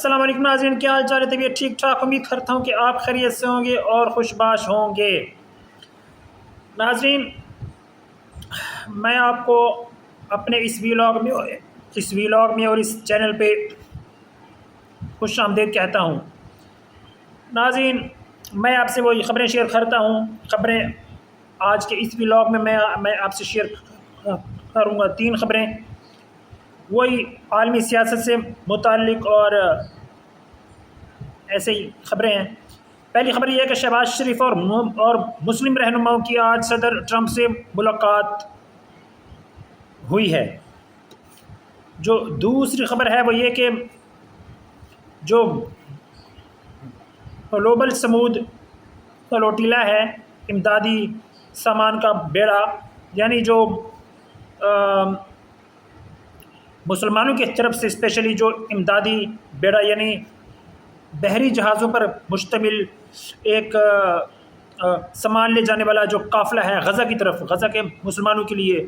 السلام علیکم ناظرین، کیا حال چال ہے؟ طبیعت ٹھیک ٹھاک؟ امید کرتا ہوں کہ آپ خیریت سے ہوں گے اور خوشباش ہوں گے۔ ناظرین، میں آپ کو اپنے اس ویلاگ میں اور اس چینل پہ خوش آمدید کہتا ہوں۔ ناظرین، میں آپ سے وہی خبریں شیئر کرتا ہوں۔ خبریں آج کے اس ویلاگ میں میں آپ سے شیئر کروں گا 3 خبریں، وہی عالمی سیاست سے متعلق اور ایسے ہی خبریں ہیں۔ پہلی خبر یہ ہے کہ شہباز شریف اور مسلم رہنماؤں کی آج صدر ٹرمپ سے ملاقات ہوئی ہے۔ جو دوسری خبر ہے وہ یہ کہ جو گلوبل سمود فلوٹیلا ہے، امدادی سامان کا بیڑا، یعنی جو مسلمانوں کی طرف سے اسپیشلی جو امدادی بیڑا یعنی بحری جہازوں پر مشتمل ایک سامان لے جانے والا جو قافلہ ہے غزہ کی طرف، غزہ کے مسلمانوں کے لیے،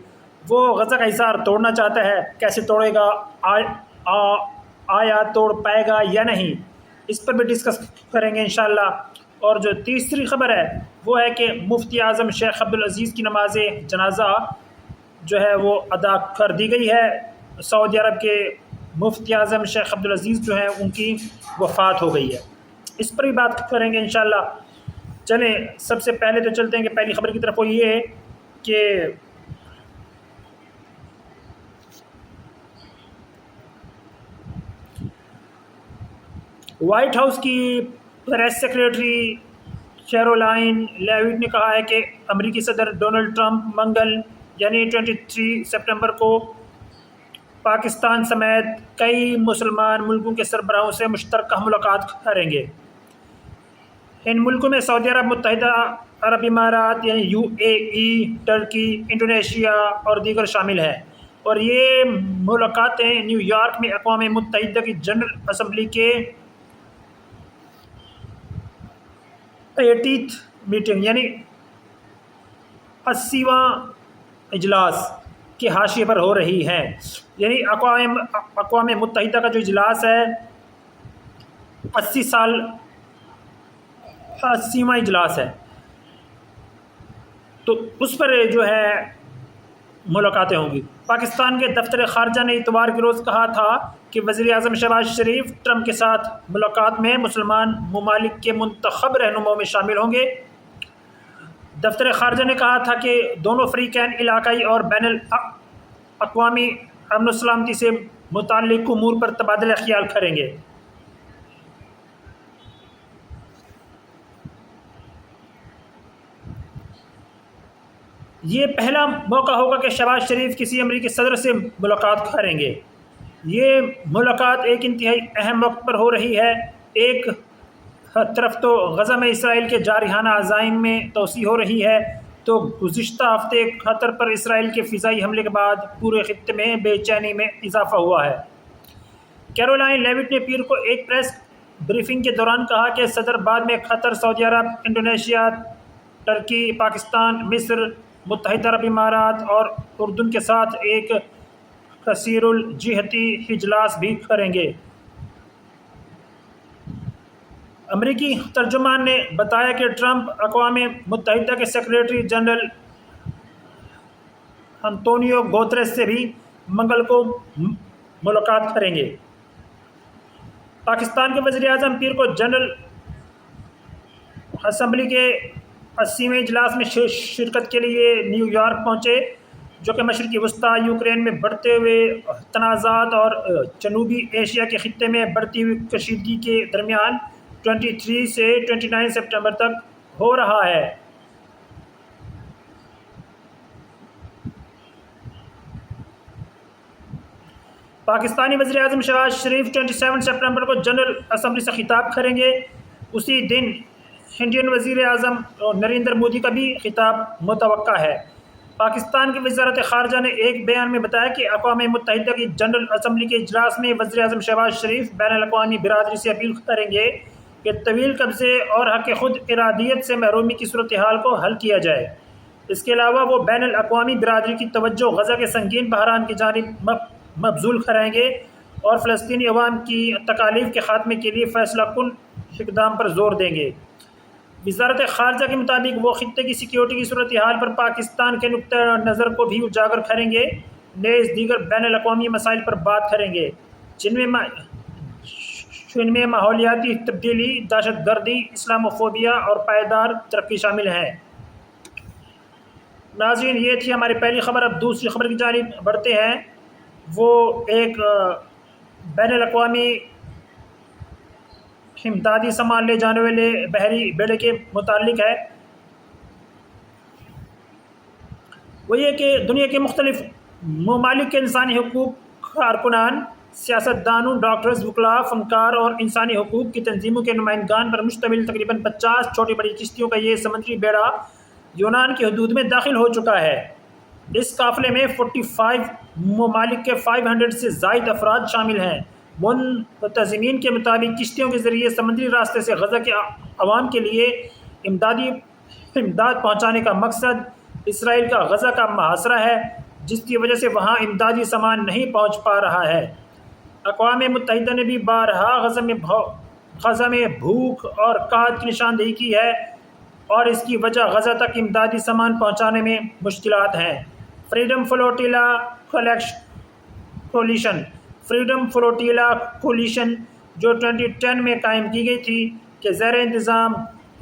وہ غزہ کا حصار توڑنا چاہتا ہے۔ کیسے توڑے گا، آیا توڑ پائے گا یا نہیں، اس پر بھی ڈسکس کریں گے انشاءاللہ۔ اور جو تیسری خبر ہے وہ ہے کہ مفتی اعظم شیخ عبدالعزیز کی نماز جنازہ جو ہے وہ ادا کر دی گئی ہے۔ سعودی عرب کے مفتی اعظم شیخ عبدالعزیز جو ہیں ان کی وفات ہو گئی ہے، اس پر بھی بات کریں گے انشاءاللہ۔ چلیں سب سے پہلے تو چلتے ہیں کہ پہلی خبر کی طرف، وہ یہ ہے کہ وائٹ ہاؤس کی پریس سیکریٹری کیرولائن لیوٹ نے کہا ہے کہ امریکی صدر ڈونلڈ ٹرمپ منگل یعنی 23 سپتمبر کو پاکستان سمیت کئی مسلمان ملکوں کے سربراہوں سے مشترکہ ملاقات کریں گے۔ ان ملکوں میں سعودی عرب، متحدہ عرب امارات یعنی UAE، ترکی، انڈونیشیا اور دیگر شامل ہیں، اور یہ ملاقاتیں نیو یارک میں اقوام متحدہ کی جنرل اسمبلی کے 80th میٹنگ یعنی 80واں اجلاس کے حاشیے پر ہو رہی ہیں۔ یعنی اقوام متحدہ کا جو اجلاس ہے 80واں اجلاس ہے، تو اس پر جو ہے ملاقاتیں ہوں گی۔ پاکستان کے دفتر خارجہ نے اتوار کے روز کہا تھا کہ وزیر اعظم شہباز شریف ٹرمپ کے ساتھ ملاقات میں مسلمان ممالک کے منتخب رہنماؤں میں شامل ہوں گے۔ دفتر خارجہ نے کہا تھا کہ دونوں فریقین علاقائی اور بین الاقوامی امن و سلامتی سے متعلق امور پر تبادلہ خیال کریں گے۔ یہ پہلا موقع ہوگا کہ شہباز شریف کسی امریکی صدر سے ملاقات کریں گے۔ یہ ملاقات ایک انتہائی اہم وقت پر ہو رہی ہے۔ ایک طرف تو غزہ میں اسرائیل کے جارحانہ عزائم میں توسیع ہو رہی ہے، تو گزشتہ ہفتے قطر پر اسرائیل کے فضائی حملے کے بعد پورے خطے میں بے چینی میں اضافہ ہوا ہے۔ کیرولائن لیوٹ نے پیر کو ایک پریس بریفنگ کے دوران کہا کہ صدر بعد میں قطر، سعودی عرب، انڈونیشیا، ترکی، پاکستان، مصر، متحدہ عرب امارات اور اردن کے ساتھ ایک کثیر الجہتی اجلاس بھی کریں گے۔ امریکی ترجمان نے بتایا کہ ٹرمپ اقوام متحدہ کے سیکریٹری جنرل انطونیو گوتریس سے بھی منگل کو ملاقات کریں گے۔ پاکستان کے وزیر اعظم پیر کو جنرل اسمبلی کے 80ویں اجلاس میں شرکت کے لیے نیو یارک پہنچے، جو کہ مشرقی وسطی یوکرین میں بڑھتے ہوئے تنازعات اور جنوبی ایشیا کے خطے میں بڑھتی ہوئی کشیدگی کے درمیان 23 سے 29 سپتمبر تک ہو رہا ہے۔ پاکستانی وزیر اعظم شہباز شریف 27 سپتمبر کو جنرل اسمبلی سے خطاب کریں گے۔ اسی دن انڈین وزیر اعظم نریندر مودی کا بھی خطاب متوقع ہے۔ پاکستان کی وزارت خارجہ نے ایک بیان میں بتایا کہ اقوام متحدہ کی جنرل اسمبلی کے اجلاس میں وزیر اعظم شہباز شریف بین الاقوامی برادری سے اپیل کریں گے کہ طویل قبضے اور حق خود ارادیت سے محرومی کی صورتحال کو حل کیا جائے۔ اس کے علاوہ وہ بین الاقوامی برادری کی توجہ غزہ کے سنگین بحران کی جانب مبذول کرائیں گے اور فلسطینی عوام کی تکالیف کے خاتمے کے لیے فیصلہ کن اقدام پر زور دیں گے۔ وزارت خارجہ کے مطابق وہ خطے کی سیکیورٹی کی صورتحال پر پاکستان کے نقطۂ نظر کو بھی اجاگر کریں گے، نیز دیگر بین الاقوامی مسائل پر بات کریں گے جن میں ماحولیاتی تبدیلی، دہشت گردی، اسلاموفوبیا اور پائیدار ترقی شامل ہیں۔ ناظرین، یہ تھی ہماری پہلی خبر۔ اب دوسری خبر کی جانب بڑھتے ہیں۔ وہ ایک بین الاقوامی امدادی سامان لے جانے والے بحری بیڑے کے متعلق ہے۔ وہ یہ کہ دنیا کے مختلف ممالک کے انسانی حقوق کارکنان، سیاستدانوں، ڈاکٹرز، وکلاء، فنکار اور انسانی حقوق کی تنظیموں کے نمائندگان پر مشتمل تقریباً 50 چھوٹی بڑی کشتیوں کا یہ سمندری بیڑا یونان کی حدود میں داخل ہو چکا ہے۔ اس قافلے میں 45 ممالک کے 500 سے زائد افراد شامل ہیں۔ منتظمین کے مطابق کشتیوں کے ذریعے سمندری راستے سے غزہ کے عوام کے لیے امداد پہنچانے کا مقصد اسرائیل کا غزہ کا محاصرہ ہے، جس کی وجہ سے وہاں امدادی سامان نہیں پہنچ پا رہا ہے۔ اقوام متحدہ نے بھی بارہا غزہ میں بھوک اور قحط کی نشاندہی کی ہے اور اس کی وجہ غزہ تک امدادی سامان پہنچانے میں مشکلات ہیں۔ فریڈم فلوٹیلا کولیشن جو 2010 میں قائم کی گئی تھی کہ زیر انتظام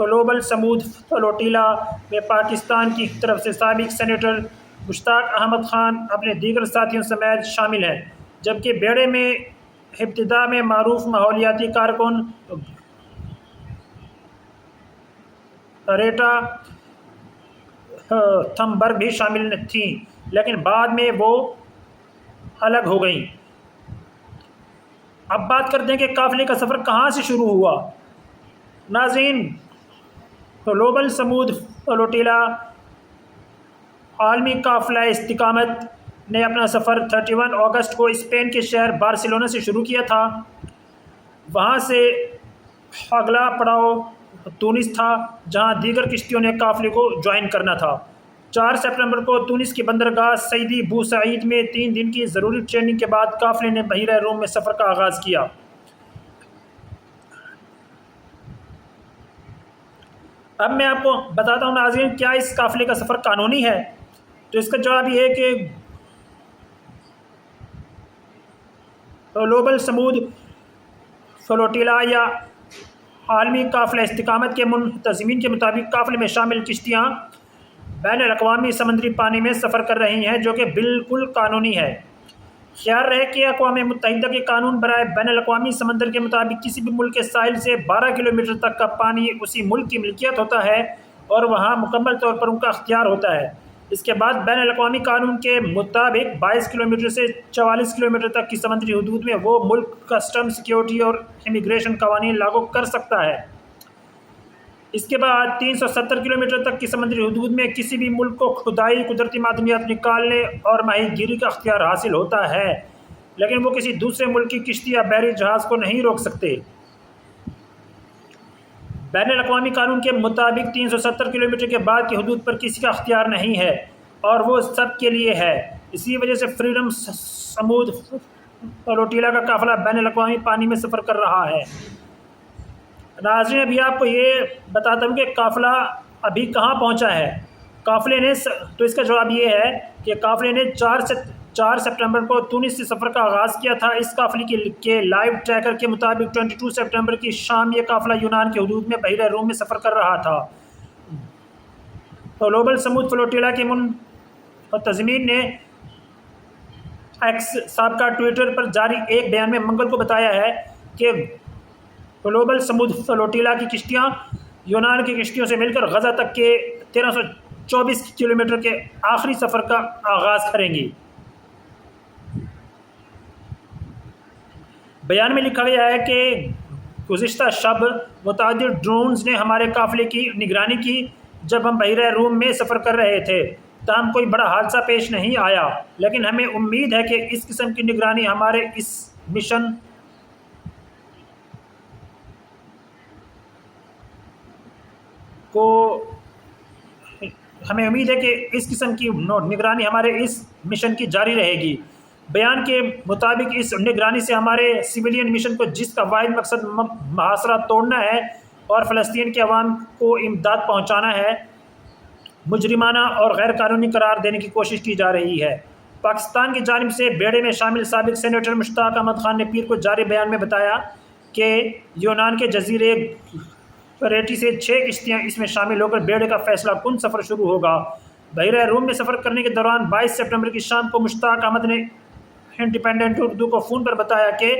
گلوبل سمود فلوٹیلا میں پاکستان کی طرف سے سابق سینیٹر مشتاق احمد خان اپنے دیگر ساتھیوں سمیت شامل ہیں، جبکہ بیڑے میں ابتدا میں معروف ماحولیاتی کارکن ریٹا تھمبرگ بھی شامل تھیں، لیکن بعد میں وہ الگ ہو گئیں۔ اب بات کرتے ہیں کہ قافلے کا سفر کہاں سے شروع ہوا۔ ناظرین، گلوبل سمود فلوٹیلا عالمی قافلہ استقامت نے اپنا سفر 31 اگست کو اسپین کے شہر بارسلونا سے شروع کیا تھا۔ وہاں سے اگلا پڑاؤ تونس تھا، جہاں دیگر کشتیوں نے قافلے کو جوائن کرنا تھا۔ 4 سپٹمبر کو تونس کی بندرگاہ سیدی بوسعید میں 3 دن کی ضروری ٹریننگ کے بعد قافلے نے بحیرہ روم میں سفر کا آغاز کیا۔ اب میں آپ کو بتاتا ہوں ناظرین، کیا اس قافلے کا سفر قانونی ہے؟ تو اس کا جواب یہ ہے کہ گلوبل سمود فلوٹیلا یا عالمی قافلہ استقامت کے منتظمین کے مطابق قافلے میں شامل کشتیاں بین الاقوامی سمندری پانی میں سفر کر رہی ہیں، جو کہ بالکل قانونی ہے۔ خیال رہے کہ اقوام متحدہ کے قانون برائے بین الاقوامی سمندر کے مطابق کسی بھی ملک کے ساحل سے 12 کلومیٹر تک کا پانی اسی ملک کی ملکیت ہوتا ہے اور وہاں مکمل طور پر ان کا اختیار ہوتا ہے۔ اس کے بعد بین الاقوامی قانون کے مطابق 22 کلومیٹر سے 44 کلومیٹر تک کی سمندری حدود میں وہ ملک کسٹم، سیکیورٹی اور امیگریشن قوانین لاگو کر سکتا ہے۔ اس کے بعد 370 کلومیٹر تک کی سمندری حدود میں کسی بھی ملک کو کھدائی، قدرتی معدنیات نکالنے اور ماہی گیری کا اختیار حاصل ہوتا ہے، لیکن وہ کسی دوسرے ملک کی کشتی یا بحری جہاز کو نہیں روک سکتے۔ بین الاقوامی قانون کے مطابق 370 کلومیٹر کے بعد کی حدود پر کسی کا اختیار نہیں ہے اور وہ سب کے لیے ہے۔ اسی وجہ سے فریڈم سمود فلوٹیلا کا قافلہ بین الاقوامی پانی میں سفر کر رہا ہے۔ ناظرین، ابھی آپ کو یہ بتاتا ہوں کہ قافلہ ابھی کہاں پہنچا ہے۔ قافلے نے تو اس کا جواب یہ ہے کہ قافلے نے 4 سپٹمبر کو تونس سے سفر کا آغاز کیا تھا۔ اس قافلے کے لائیو ٹریکر کے مطابق 22 سپٹمبر کی شام یہ قافلہ یونان کی حدود میں بحیرہ روم میں سفر کر رہا تھا۔ گلوبل سمود فلوٹیلا کے منتظمین نے ایکس سابقہ ٹویٹر پر جاری ایک بیان میں منگل کو بتایا ہے کہ گلوبل سمود فلوٹیلا کی کشتیاں یونان کی کشتیوں سے مل کر غزہ تک کے 1324 کلومیٹر کے آخری سفر کا آغاز کریں گی۔ بیان میں لکھا گیا ہے کہ گزشتہ شب متعدد ڈرونز نے ہمارے قافلے کی نگرانی کی جب ہم بحیرہ روم میں سفر کر رہے تھے، تاہم کوئی بڑا حادثہ پیش نہیں آیا، لیکن ہمیں امید ہے کہ اس قسم کی نگرانی ہمارے اس مشن کی جاری رہے گی۔ بیان کے مطابق اس نگرانی سے ہمارے سویلین مشن کو، جس کا واحد مقصد محاصرہ توڑنا ہے اور فلسطین کے عوام کو امداد پہنچانا ہے، مجرمانہ اور غیر قانونی قرار دینے کی کوشش کی جا رہی ہے۔ پاکستان کی جانب سے بیڑے میں شامل سابق سینیٹر مشتاق احمد خان نے پیر کو جاری بیان میں بتایا کہ یونان کے جزیرے کریٹی سے 6 کشتیاں اس میں شامل ہو کر بیڑے کا فیصلہ کن سفر شروع ہوگا۔ بحیرہ روم میں سفر کرنے کے دوران 22 سپٹمبر کی شام کو مشتاق احمد نے انڈیپینڈنٹ اردو کو فون پر بتایا کہ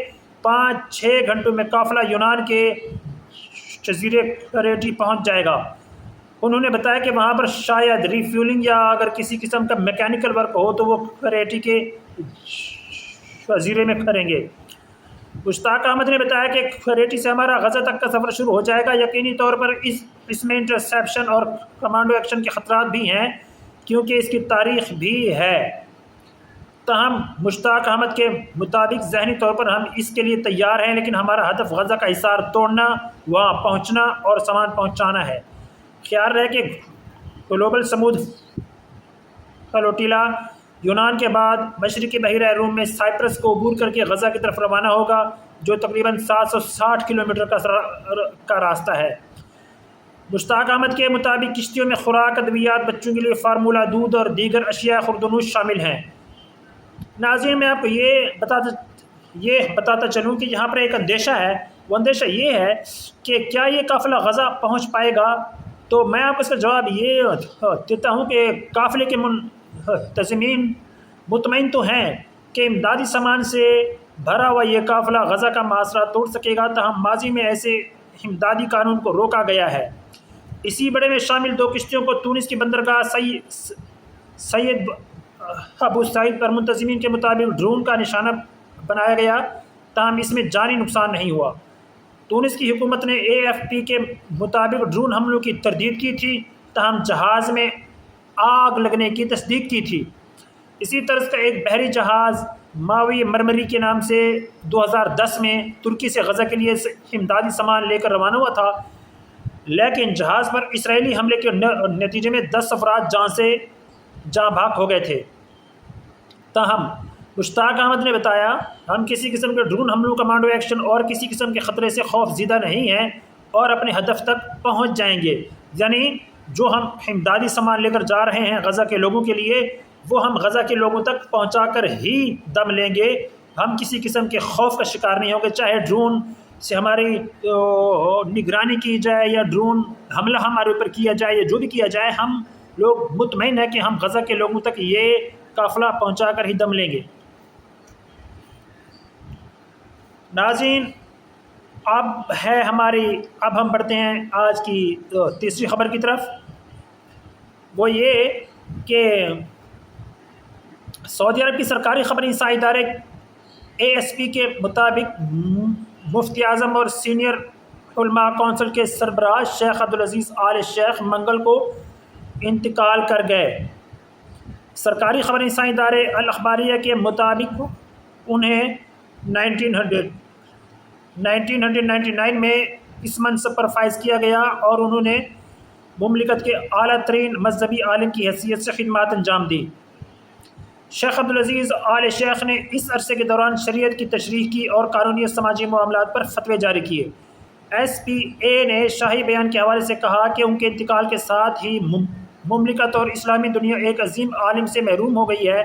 5-6 گھنٹوں میں قافلہ یونان کے جزیرے کریٹی پہنچ جائے گا۔ انہوں نے بتایا کہ وہاں پر شاید ریفیولنگ یا اگر کسی قسم کا میکینیکل ورک ہو تو وہ کریٹی کے جزیرے میں کریں گے۔ مشتاق احمد نے بتایا کہ کریٹی سے ہمارا غزہ تک کا سفر شروع ہو جائے گا۔ یقینی طور پر اس میں انٹرسیپشن اور کمانڈو ایکشن کے خطرات بھی ہیں کیونکہ اس کی تاریخ بھی ہے۔ تاہم مشتاق احمد کے مطابق ذہنی طور پر ہم اس کے لیے تیار ہیں، لیکن ہمارا ہدف غزہ کا حصار توڑنا، وہاں پہنچنا اور سامان پہنچانا ہے۔ خیال رہے کہ گلوبل سمود فلوٹیلا یونان کے بعد مشرقی بحیرہ روم میں سائپرس کو عبور کر کے غزہ کی طرف روانہ ہوگا، جو تقریباً 760 کلومیٹر کا راستہ ہے۔ مشتاق احمد کے مطابق کشتیوں میں خوراک، ادویات، بچوں کے لیے فارمولہ، دودھ اور دیگر اشیاء خوردونوش شامل ہیں۔ ناظرین، میں آپ کو یہ بتاتا چلوں کہ یہاں پر ایک اندیشہ ہے۔ وہ اندیشہ یہ ہے کہ کیا یہ قافلہ غزہ پہنچ پائے گا؟ تو میں آپ کو اس کا جواب یہ دیتا ہوں کہ قافلے کے منتظمین مطمئن تو ہیں کہ امدادی سامان سے بھرا ہوا یہ قافلہ غزہ کا محاصرہ توڑ سکے گا، تاہم ماضی میں ایسے امدادی قانون کو روکا گیا ہے۔ اسی بڑے میں شامل 2 کشتیوں کو تونس کی بندرگاہ سید ابو سعید پر منتظمین کے مطابق ڈرون کا نشانہ بنایا گیا، تاہم اس میں جانی نقصان نہیں ہوا۔ تونس کی حکومت نے AFP کے مطابق ڈرون حملوں کی تردید کی تھی، تاہم جہاز میں آگ لگنے کی تصدیق کی تھی۔ اسی طرز کا ایک بحری جہاز ماوی مرمری کے نام سے 2010 میں ترکی سے غزہ کے لیے امدادی سامان لے کر روانہ ہوا تھا، لیکن جہاز پر اسرائیلی حملے کے نتیجے میں 10 افراد جاں بحق ہو گئے تھے۔ تاہم مشتاق احمد نے بتایا، ہم کسی قسم کے ڈرون حملوں، کمانڈو ایکشن اور کسی قسم کے خطرے سے خوف زدہ نہیں ہیں اور اپنے ہدف تک پہنچ جائیں گے۔ یعنی جو ہم امدادی سامان لے کر جا رہے ہیں غزہ کے لوگوں کے لیے، وہ ہم غزہ کے لوگوں تک پہنچا کر ہی دم لیں گے۔ ہم کسی قسم کے خوف کا شکار نہیں ہوں گے، چاہے ڈرون سے ہماری نگرانی کی جائے یا ڈرون حملہ ہمارے اوپر کیا جائے یا جو بھی کیا جائے، ہم لوگ مطمئن ہیں کہ ہم غزہ کے لوگوں تک یہ قافلہ پہنچا کر ہی دم لیں گے۔ ناظرین، اب ہم بڑھتے ہیں آج کی تیسری خبر کی طرف۔ وہ یہ کہ سعودی عرب کی سرکاری خبر رسائی ادارے ASP کے مطابق مفتی اعظم اور سینئر علماء کونسل کے سربراہ شیخ عبدالعزیز آل شیخ منگل کو انتقال کر گئے۔ سرکاری خبر رسائی ادارے الاخباریہ کے مطابق انہیں 1999 میں اس منصب پر فائز کیا گیا اور انہوں نے مملکت کے اعلیٰ ترین مذہبی عالم کی حیثیت سے خدمات انجام دی۔ شیخ عبدالعزیز آل شیخ نے اس عرصے کے دوران شریعت کی تشریح کی اور قانونی سماجی معاملات پر فتوے جاری کیے۔ SPA نے شاہی بیان کے حوالے سے کہا کہ ان کے انتقال کے ساتھ ہی مملکت اور اسلامی دنیا ایک عظیم عالم سے محروم ہو گئی ہے،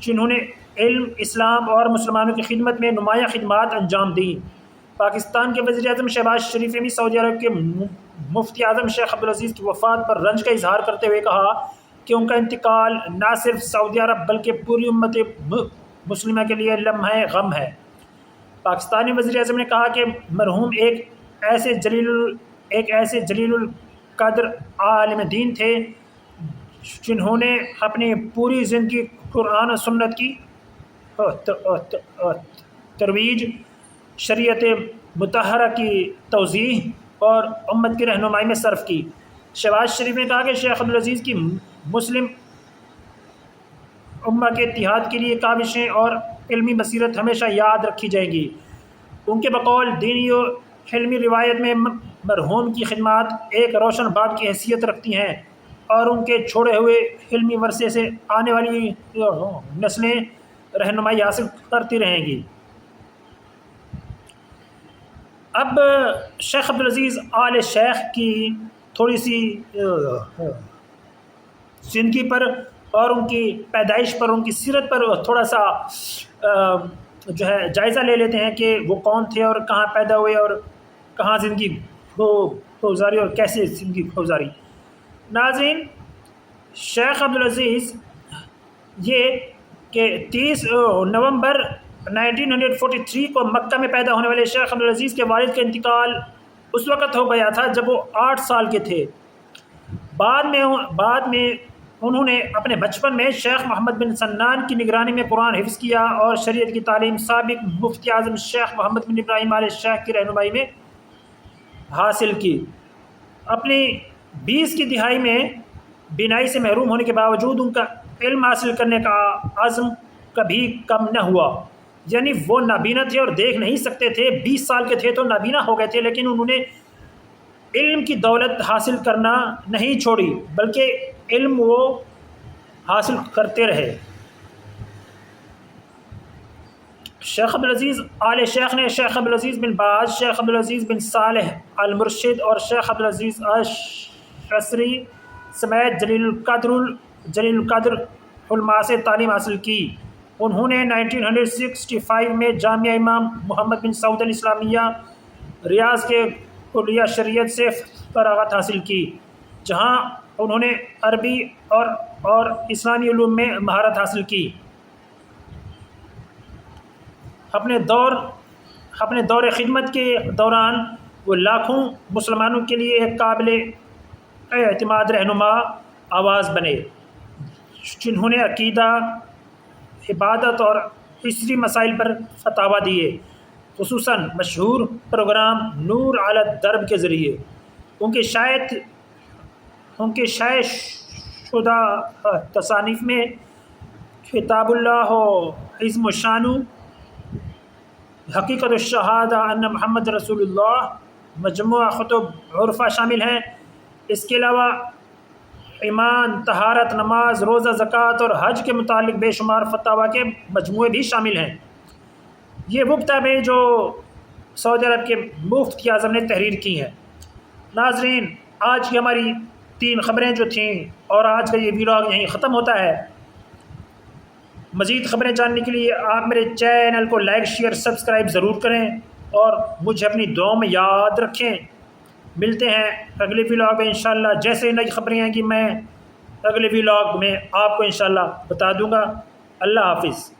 جنہوں نے علم، اسلام اور مسلمانوں کی خدمت میں نمایاں خدمات انجام دیں۔ پاکستان کے وزیر اعظم شہباز شریف نے بھی سعودی عرب کے مفتی اعظم شیخ عبدالعزیز کی وفات پر رنج کا اظہار کرتے ہوئے کہا کہ ان کا انتقال نہ صرف سعودی عرب بلکہ پوری امت مسلمہ کے لیے لمحہ غم ہے۔ پاکستانی وزیر اعظم نے کہا کہ مرحوم ایک ایسے جلیل القدر عالم دین تھے جنہوں نے اپنی پوری زندگی قرآن و سنت کی ترویج، شریعت مطہرہ کی توضیح اور امت کی رہنمائی میں صرف کی۔ شہباز شریف نے کہا کہ شیخ عبدالعزیز کی مسلم امہ کے اتحاد کے لیے کاوشیں اور علمی بصیرت ہمیشہ یاد رکھی جائیں گی۔ ان کے بقول دینی و علمی روایت میں مرحوم کی خدمات ایک روشن باب کی حیثیت رکھتی ہیں اور ان کے چھوڑے ہوئے علمی ورثے سے آنے والی نسلیں رہنمائی حاصل کرتی رہیں گی۔ اب شیخ عبدالعزیز آل شیخ کی تھوڑی سی زندگی پر اور ان کی پیدائش پر، ان کی سیرت پر تھوڑا سا جو ہے جائزہ لے لیتے ہیں کہ وہ کون تھے اور کہاں پیدا ہوئے اور کہاں زندگی گزاری اور کیسے زندگی گزاری۔ ناظرین، شیخ عبدالعزیز یہ کہ 30 نومبر 1943 کو مکہ میں پیدا ہونے والے شیخ عبدالعزیز کے والد کا انتقال اس وقت ہو گیا تھا جب وہ 8 سال کے تھے۔ بعد میں انہوں نے اپنے بچپن میں شیخ محمد بن سنان کی نگرانی میں قرآن حفظ کیا اور شریعت کی تعلیم سابق مفتی اعظم شیخ محمد بن ابراہیم آل شیخ کی رہنمائی میں حاصل کی۔ اپنی 20 کی دہائی میں بینائی سے محروم ہونے کے باوجود ان کا علم حاصل کرنے کا عزم کبھی کم نہ ہوا، یعنی وہ نابینا تھے اور دیکھ نہیں سکتے تھے، 20 سال کے تھے تو نابینا ہو گئے تھے، لیکن انہوں نے علم کی دولت حاصل کرنا نہیں چھوڑی بلکہ علم وہ حاصل کرتے رہے۔ شیخ عبدالعزیز آل شیخ نے شیخ عبدالعزیز بن باز، شیخ عبدالعزیز بن صالح المرشد اور شیخ عبدالعزیز الشسری سمیت جلیل القدر علماء سے تعلیم حاصل کی۔ انہوں نے 1965 میں جامعہ امام محمد بن سعود الاسلامیہ ریاض کے کلیہ شریعت سے فراغت حاصل کی، جہاں انہوں نے عربی اور اسلامی علوم میں مہارت حاصل کی۔ اپنے دور خدمت کے دوران وہ لاکھوں مسلمانوں کے لیے ایک قابل اعتماد رہنما آواز بنے، جنہوں نے عقیدہ، عبادت اور عصری مسائل پر فتاویٰ دیے، خصوصاً مشہور پروگرام نور علی الدرب کے ذریعے۔ ان کے شائع شدہ تصانیف میں کتاب اللہ و عظم الشان، حقیقت الشہادہ ان محمد رسول اللہ، مجموعہ خطب عرفہ شامل ہیں۔ اس کے علاوہ ایمان، طہارت، نماز، روزہ، زکوٰۃ اور حج کے متعلق بے شمار فتاویٰ کے مجموعے بھی شامل ہیں۔ یہ وہ کتابیں جو سعودی عرب کے مفتی اعظم نے تحریر کی ہیں۔ ناظرین، آج کی ہماری 3 خبریں جو تھیں اور آج کا یہ ویلاگ یہیں ختم ہوتا ہے۔ مزید خبریں جاننے کے لیے آپ میرے چینل کو لائک، شیئر، سبسکرائب ضرور کریں اور مجھے اپنی دعاؤں میں یاد رکھیں۔ ملتے ہیں اگلے ویلاگ میں انشاءاللہ۔ جیسے نئی خبریں آئیں گی میں اگلے ویلاگ میں آپ کو انشاءاللہ بتا دوں گا۔ اللہ حافظ۔